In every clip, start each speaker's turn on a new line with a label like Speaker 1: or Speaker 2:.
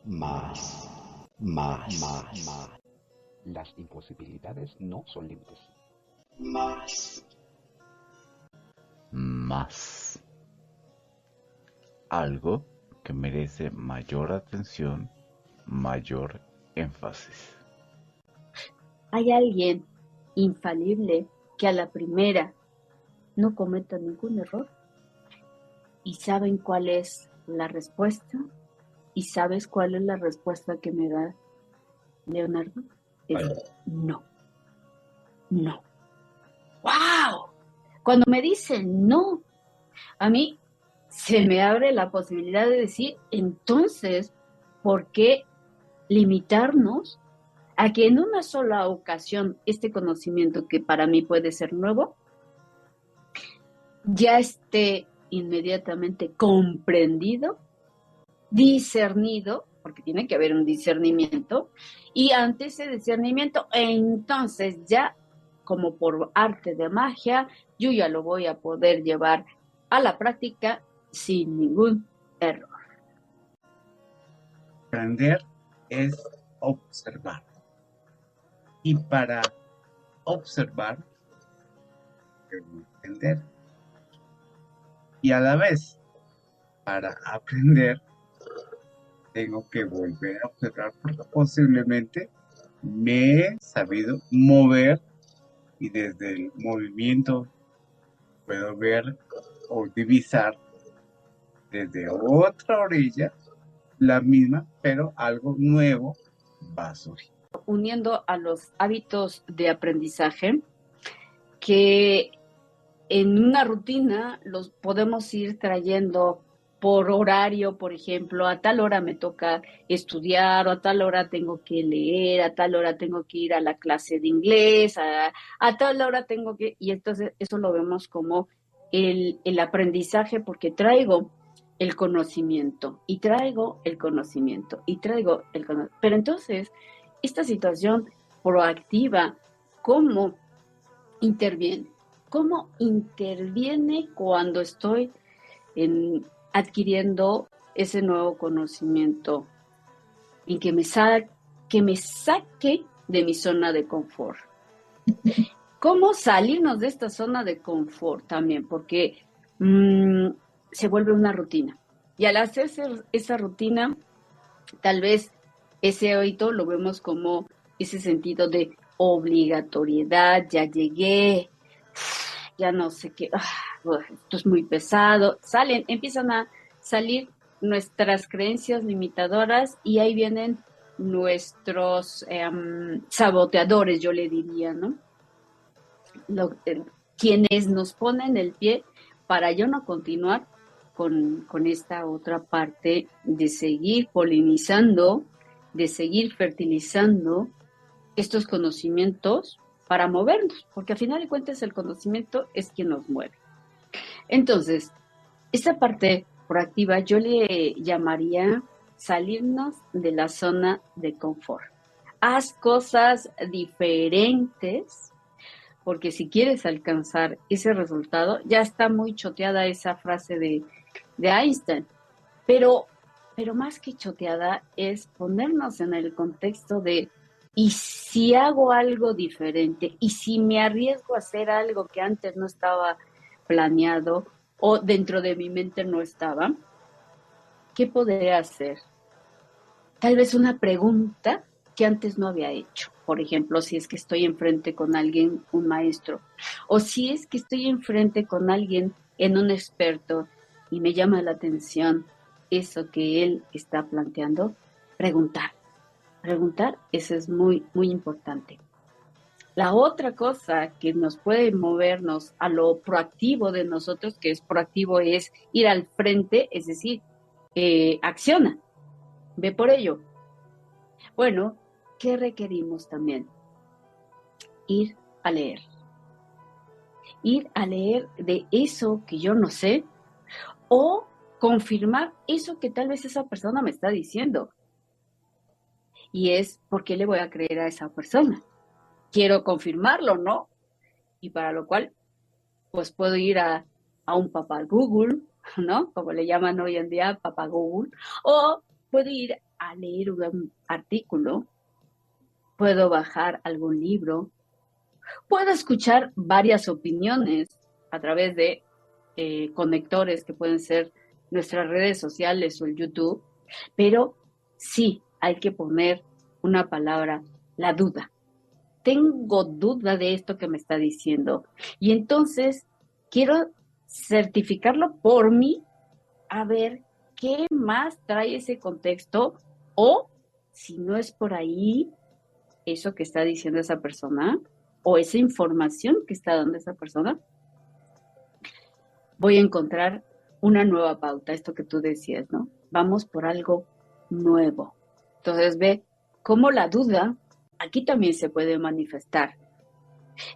Speaker 1: más, más.
Speaker 2: Las imposibilidades no son límites.
Speaker 1: Más.
Speaker 3: Más. Algo que merece mayor atención, mayor énfasis.
Speaker 4: Hay alguien infalible que a la primera no cometa ningún error. ¿Y saben cuál es la respuesta? ¿Y sabes cuál es la respuesta que me da Leonardo? Es no. No. ¡Wow! Cuando me dicen no, a mí se me abre la posibilidad de decir, entonces, ¿por qué limitarnos a que en una sola ocasión este conocimiento que para mí puede ser nuevo, ya esté inmediatamente comprendido, discernido, porque tiene que haber un discernimiento, y ante ese discernimiento, entonces ya, como por arte de magia, yo ya lo voy a poder llevar a la práctica sin ningún error.
Speaker 5: Aprender es observar. Y para observar, debo entender. Y a la vez, para aprender, tengo que volver a observar porque posiblemente me he sabido mover y desde el movimiento puedo ver o divisar desde otra orilla la misma, pero algo nuevo va a surgir.
Speaker 4: Uniendo a los hábitos de aprendizaje, que en una rutina los podemos ir trayendo por horario, por ejemplo, a tal hora me toca estudiar, o a tal hora tengo que leer, a tal hora tengo que ir a la clase de inglés, a tal hora tengo que, y entonces eso lo vemos como el aprendizaje, porque traigo el conocimiento, y traigo el conocimiento, y traigo el conocimiento. Pero entonces, esta situación proactiva, ¿cómo interviene? ¿Cómo interviene cuando estoy adquiriendo ese nuevo conocimiento y que me saque de mi zona de confort? ¿Cómo salirnos de esta zona de confort también? Porque se vuelve una rutina. Y al hacerse esa rutina, tal vez ese hábito lo vemos como ese sentido de obligatoriedad. Ya llegué, ya no sé qué, esto es muy pesado. Empiezan a salir nuestras creencias limitadoras, y ahí vienen nuestros saboteadores, yo le diría, ¿no? Quienes nos ponen el pie para yo no continuar con esta otra parte de seguir polinizando, de seguir fertilizando estos conocimientos para movernos, porque al final de cuentas el conocimiento es quien nos mueve. Entonces, esta parte proactiva yo le llamaría salirnos de la zona de confort. Haz cosas diferentes, porque si quieres alcanzar ese resultado, ya está muy choteada esa frase de Einstein, pero más que choteada es ponernos en el contexto de, ¿y si hago algo diferente? ¿Y si me arriesgo a hacer algo que antes no estaba planeado o dentro de mi mente no estaba? ¿Qué podría hacer? Tal vez una pregunta que antes no había hecho. Por ejemplo, si es que estoy enfrente con alguien, un maestro, o si es que estoy enfrente con alguien en un experto y me llama la atención eso que él está planteando, preguntar. Preguntar, eso es muy, muy importante. La otra cosa que nos puede movernos a lo proactivo de nosotros, que es proactivo, es ir al frente, es decir, acciona, ve por ello. Bueno, ¿qué requerimos también? Ir a leer. Ir a leer de eso que yo no sé, o confirmar eso que tal vez esa persona me está diciendo. Y es, ¿por qué le voy a creer a esa persona? Quiero confirmarlo, ¿no? Y para lo cual, pues puedo ir a un papá Google, ¿no? Como le llaman hoy en día, papá Google, o puedo ir a leer un artículo, puedo bajar algún libro, puedo escuchar varias opiniones a través de conectores que pueden ser nuestras redes sociales o el YouTube, pero sí hay que poner una palabra, la duda. Tengo duda de esto que me está diciendo y entonces quiero certificarlo por mí, a ver qué más trae ese contexto, o si no es por ahí eso que está diciendo esa persona o esa información que está dando esa persona, voy a encontrar una nueva pauta, esto que tú decías, ¿no? Vamos por algo nuevo. Entonces ve cómo la duda aquí también se puede manifestar.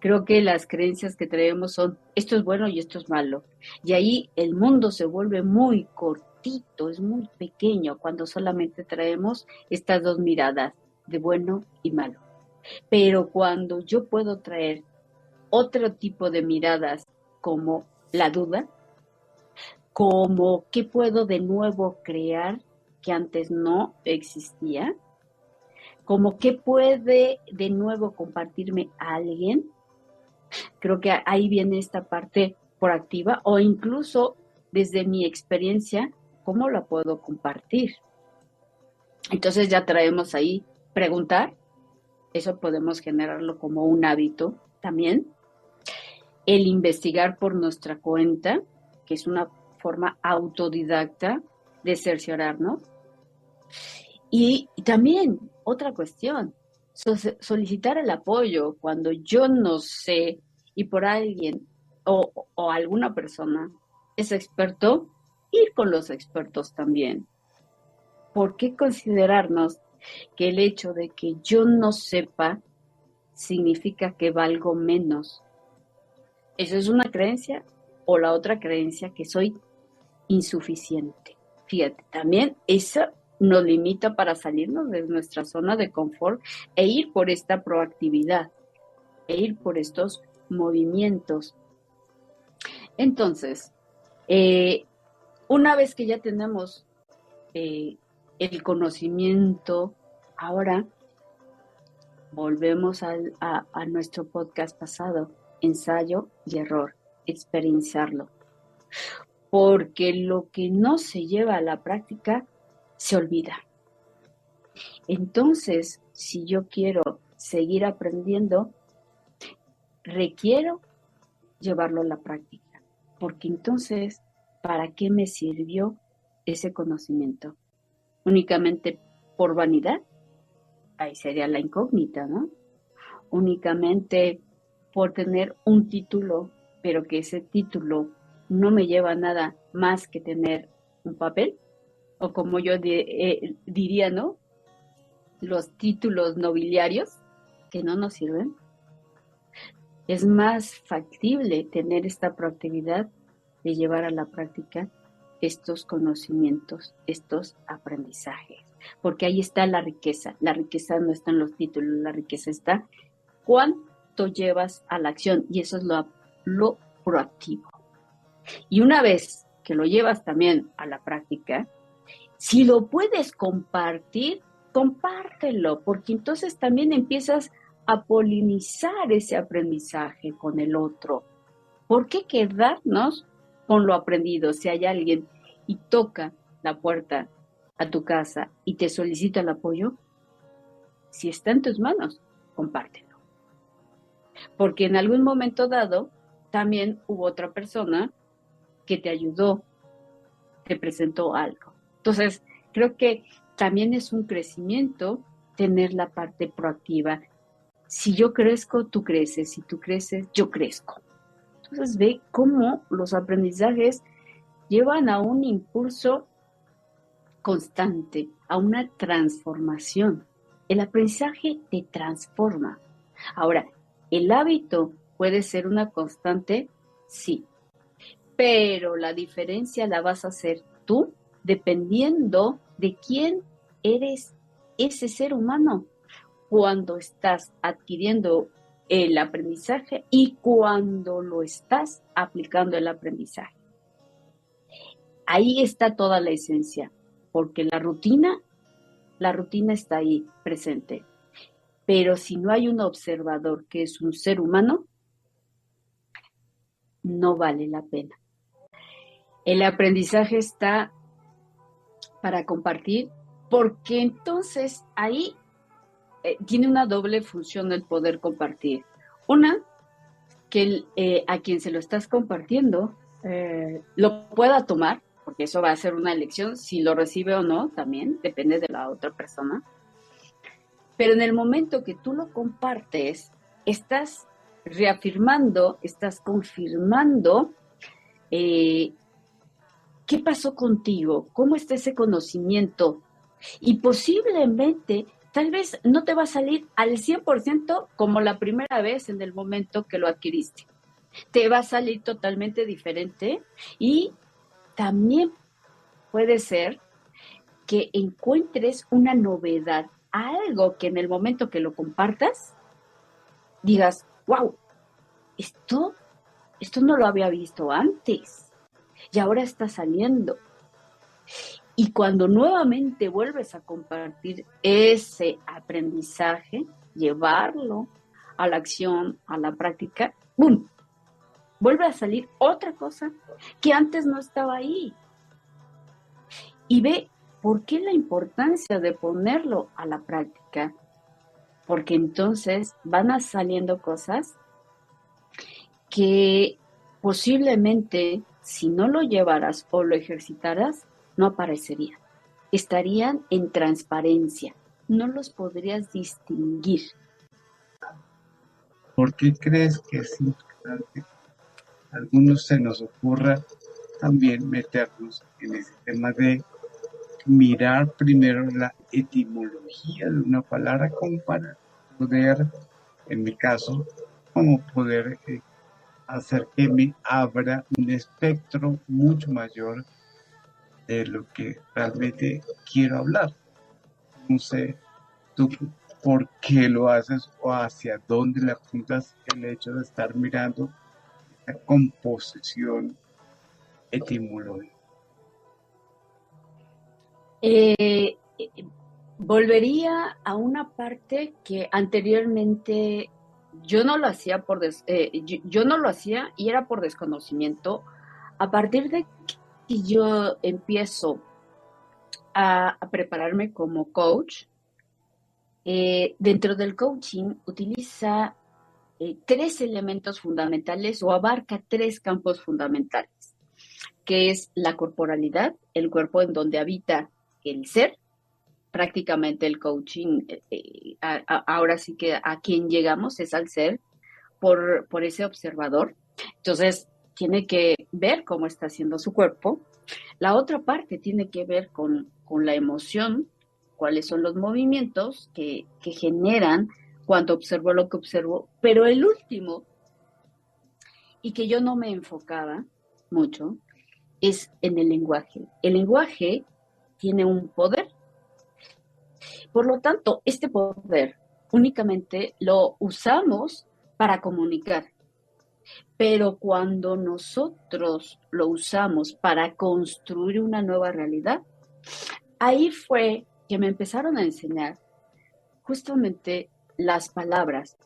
Speaker 4: Creo que las creencias que traemos son esto es bueno y esto es malo. Y ahí el mundo se vuelve muy cortito, es muy pequeño cuando solamente traemos estas dos miradas de bueno y malo. Pero cuando yo puedo traer otro tipo de miradas como la duda, como qué puedo de nuevo crear que antes no existía, como qué puede de nuevo compartirme a alguien, creo que ahí viene esta parte proactiva o incluso desde mi experiencia, cómo la puedo compartir. Entonces ya traemos ahí preguntar, eso podemos generarlo como un hábito también. El investigar por nuestra cuenta, que es una forma autodidacta de cerciorarnos. Y también otra cuestión, solicitar el apoyo cuando yo no sé y por alguien o alguna persona es experto, ir con los expertos también. ¿Por qué considerarnos que el hecho de que yo no sepa significa que valgo menos? ¿Eso es una creencia? O la otra creencia, que soy insuficiente. Fíjate, también eso nos limita para salirnos de nuestra zona de confort e ir por esta proactividad, e ir por estos movimientos. Entonces, una vez que ya tenemos el conocimiento, ahora volvemos a nuestro podcast pasado, ensayo y error, experienciarlo. Porque lo que no se lleva a la práctica se olvida. Entonces, si yo quiero seguir aprendiendo, requiero llevarlo a la práctica. Porque entonces, ¿para qué me sirvió ese conocimiento? ¿Únicamente por vanidad? Ahí sería la incógnita, ¿no? Únicamente por tener un título, pero que ese título no me lleva a nada más que tener un papel, o como yo diría, ¿no? Los títulos nobiliarios que no nos sirven. Es más factible tener esta proactividad de llevar a la práctica estos conocimientos, estos aprendizajes, porque ahí está la riqueza. La riqueza no está en los títulos, la riqueza está cuánto llevas a la acción, y eso es lo proactivo. Y una vez que lo llevas también a la práctica, si lo puedes compartir, compártelo, porque entonces también empiezas a polinizar ese aprendizaje con el otro. ¿Por qué quedarnos con lo aprendido? Si hay alguien y toca la puerta a tu casa y te solicita el apoyo, si está en tus manos, compártelo. Porque en algún momento dado, también hubo otra persona que te ayudó, te presentó algo. Entonces, creo que también es un crecimiento tener la parte proactiva. Si yo crezco, tú creces. Si tú creces, yo crezco. Entonces, ve cómo los aprendizajes llevan a un impulso constante, a una transformación. El aprendizaje te transforma. Ahora, ¿el hábito puede ser una constante? Sí. Pero la diferencia la vas a hacer tú dependiendo de quién eres ese ser humano cuando estás adquiriendo el aprendizaje y cuando lo estás aplicando el aprendizaje. Ahí está toda la esencia, porque la rutina la rutina está ahí presente. Pero si no hay un observador que es un ser humano, no vale la pena. El aprendizaje está para compartir, porque entonces ahí tiene una doble función el poder compartir. Una, que a quien se lo estás compartiendo lo pueda tomar, porque eso va a ser una elección, si lo recibe o no, también depende de la otra persona. Pero en el momento que tú lo compartes, estás reafirmando, estás confirmando qué pasó contigo, cómo está ese conocimiento. Y posiblemente, tal vez no te va a salir al 100% como la primera vez en el momento que lo adquiriste. Te va a salir totalmente diferente y también puede ser que encuentres una novedad, algo que en el momento que lo compartas, digas, wow, esto no lo había visto antes y ahora está saliendo. Y cuando nuevamente vuelves a compartir ese aprendizaje, llevarlo a la acción, a la práctica, ¡bum! Vuelve a salir otra cosa que antes no estaba ahí. Y ve por qué la importancia de ponerlo a la práctica. Porque entonces van a saliendo cosas que posiblemente si no lo llevaras o lo ejercitaras, no aparecerían. Estarían en transparencia. No los podrías distinguir.
Speaker 5: ¿Por qué crees que es importante? A algunos se nos ocurra también meternos en ese tema de mirar primero la etimología de una palabra como para poder, en mi caso, como poder hacer que me abra un espectro mucho mayor de lo que realmente quiero hablar. No sé, tú por qué lo haces o hacia dónde le apuntas el hecho de estar mirando la composición etimológica.
Speaker 4: Volvería a una parte que anteriormente yo no lo hacía yo no lo hacía y era por desconocimiento. A partir de que yo empiezo a prepararme como coach, dentro del coaching utiliza 3 elementos fundamentales o abarca 3 campos fundamentales, que es la corporalidad, el cuerpo en donde habita el ser. Prácticamente el coaching, ahora sí que a quien llegamos es al ser por ese observador. Entonces, tiene que ver cómo está haciendo su cuerpo. La otra parte tiene que ver con la emoción, cuáles son los movimientos que generan cuando observo lo que observo. Pero el último, y que yo no me enfocaba mucho, es en el lenguaje. El lenguaje tiene un poder. Por lo tanto, este poder únicamente lo usamos para comunicar. Pero cuando nosotros lo usamos para construir una nueva realidad, ahí fue que me empezaron a enseñar justamente las palabras,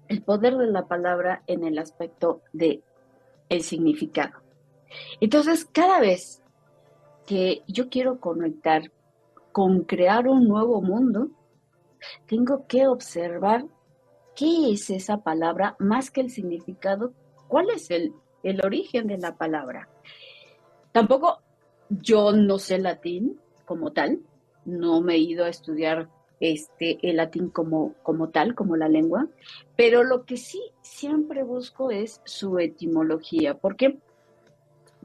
Speaker 4: el poder de la palabra en el aspecto de el significado. Entonces, cada vez que yo quiero conectar con crear un nuevo mundo, tengo que observar qué es esa palabra más que el significado, cuál es el origen de la palabra. Tampoco yo no sé latín como tal, no me he ido a estudiar el latín como tal, como la lengua, pero lo que sí siempre busco es su etimología. ¿Por qué?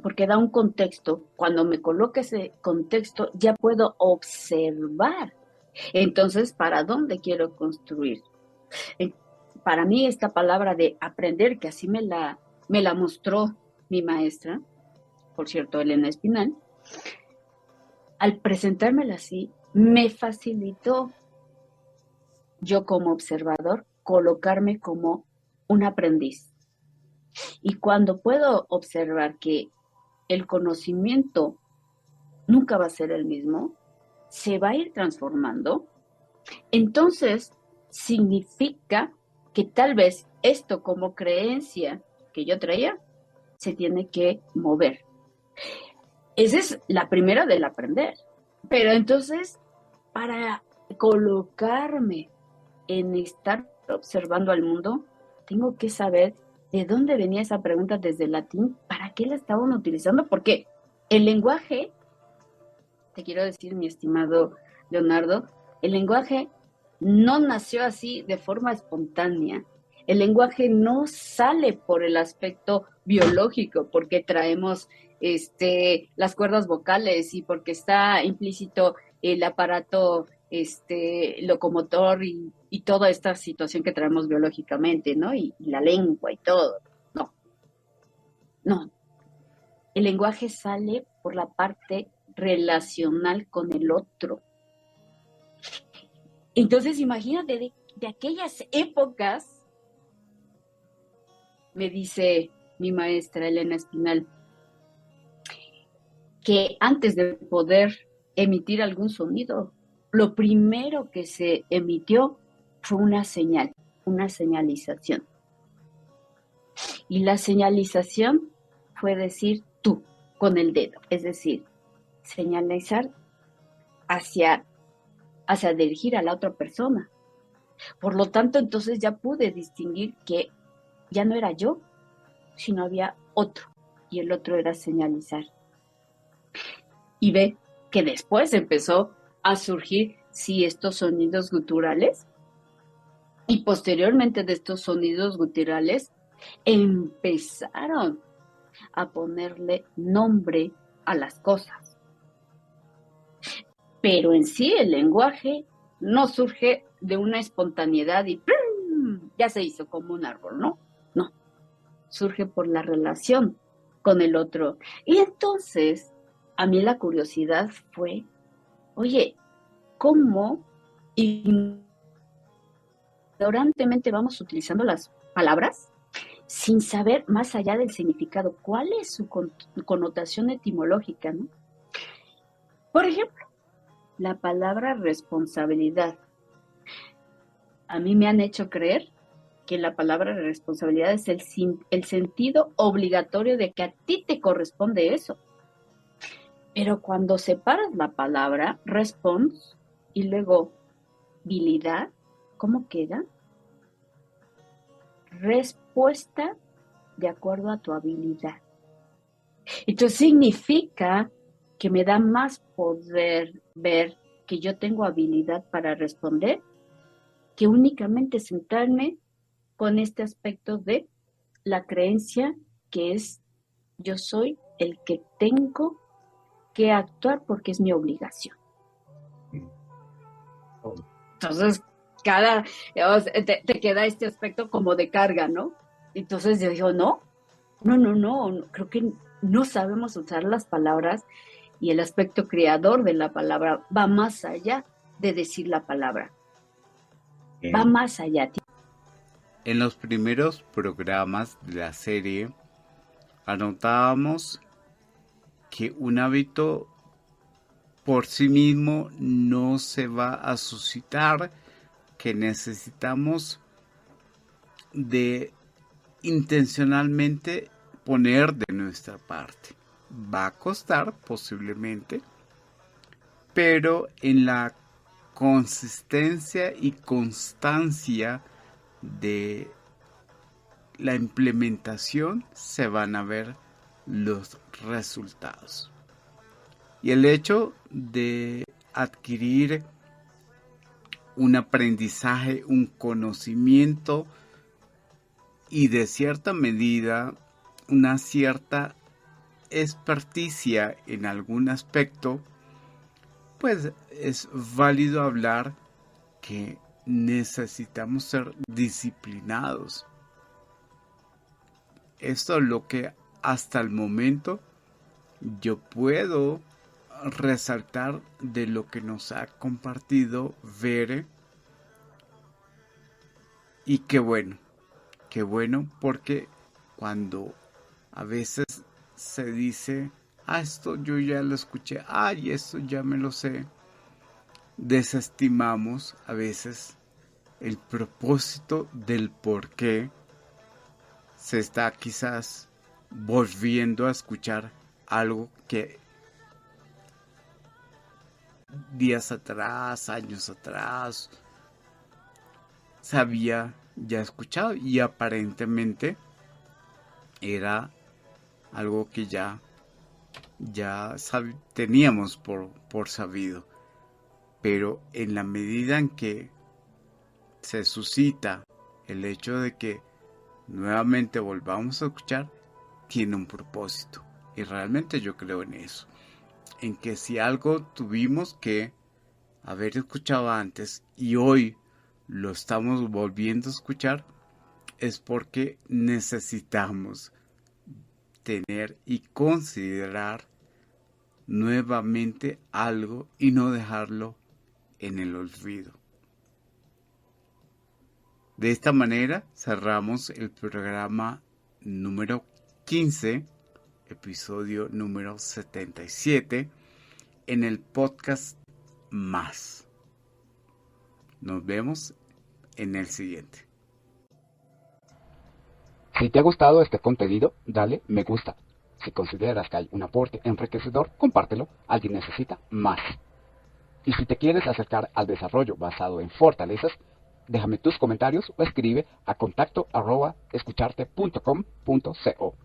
Speaker 4: Porque da un contexto. Cuando me coloca ese contexto, ya puedo observar. Entonces, ¿para dónde quiero construir? Para mí, esta palabra de aprender, que así me la mostró mi maestra, por cierto, Elena Espinal, al presentármela así, me facilitó yo como observador colocarme como un aprendiz. Y cuando puedo observar que el conocimiento nunca va a ser el mismo, se va a ir transformando, entonces significa que tal vez esto como creencia que yo traía se tiene que mover. Esa es la primera del aprender. Pero entonces, para colocarme en estar observando al mundo, tengo que saber de dónde venía esa pregunta desde el latín, para qué la estaban utilizando, porque el lenguaje, te quiero decir, mi estimado Leonardo, el lenguaje no nació así de forma espontánea. El lenguaje no sale por el aspecto biológico, porque traemos las cuerdas vocales y porque está implícito el aparato locomotor y toda esta situación que traemos biológicamente, ¿no? Y la lengua y todo. No, no. El lenguaje sale por la parte relacional con el otro. Entonces, imagínate, de aquellas épocas, me dice mi maestra Elena Espinal, que antes de poder emitir algún sonido, lo primero que se emitió fue una señal, una señalización. Y la señalización fue decir tú con el dedo, es decir, señalizar hacia dirigir a la otra persona. Por lo tanto, entonces ya pude distinguir que ya no era yo, sino había otro, y el otro era señalizar. Y ve que después empezó a surgir, sí, estos sonidos guturales, y posteriormente de estos sonidos guturales empezaron a ponerle nombre a las cosas. Pero en sí el lenguaje no surge de una espontaneidad y ¡pum!, ya se hizo como un árbol, ¿no? No, surge por la relación con el otro. Y entonces, a mí la curiosidad fue, oye, ¿cómo ignorantemente vamos utilizando las palabras sin saber más allá del significado? ¿Cuál es su connotación etimológica, no? Por ejemplo, la palabra responsabilidad. A mí me han hecho creer que la palabra responsabilidad es el sentido obligatorio de que a ti te corresponde eso. Pero cuando separas la palabra response y luego habilidad, ¿cómo queda? Respuesta de acuerdo a tu habilidad. Entonces significa que me da más poder ver que yo tengo habilidad para responder que únicamente centrarme con este aspecto de la creencia que es yo soy el que tengo que actuar porque es mi obligación. Entonces, te queda este aspecto como de carga, ¿no? Entonces yo digo, no, creo que no sabemos usar las palabras y el aspecto creador de la palabra va más allá de decir la palabra. Va más allá.
Speaker 6: En los primeros programas de la serie anotábamos que un hábito por sí mismo no se va a suscitar, que necesitamos de intencionalmente poner de nuestra parte. Va a costar posiblemente, pero en la consistencia y constancia de la implementación se van a ver los resultados. Y el hecho de adquirir un aprendizaje, un conocimiento y de cierta medida una cierta experticia en algún aspecto, pues es válido hablar que necesitamos ser disciplinados. Esto es lo que hasta el momento yo puedo resaltar de lo que nos ha compartido Vere. Y qué bueno porque cuando a veces se dice, esto yo ya lo escuché, esto ya me lo sé, desestimamos a veces el propósito del por qué se está quizás volviendo a escuchar algo que días atrás, años atrás, se había ya escuchado y aparentemente era algo que ya teníamos por sabido. Pero en la medida en que se suscita el hecho de que nuevamente volvamos a escuchar, tiene un propósito. Y realmente yo creo en eso. En que si algo tuvimos que haber escuchado antes y hoy lo estamos volviendo a escuchar, es porque necesitamos tener y considerar nuevamente algo y no dejarlo en el olvido. De esta manera cerramos el programa número 15, episodio número 77, en el podcast Más. Nos vemos en el siguiente.
Speaker 2: Si te ha gustado este contenido, dale me gusta. Si consideras que hay un aporte enriquecedor, compártelo. Alguien necesita más. Y si te quieres acercar al desarrollo basado en fortalezas, déjame tus comentarios o escribe a contacto@escucharte.com.co.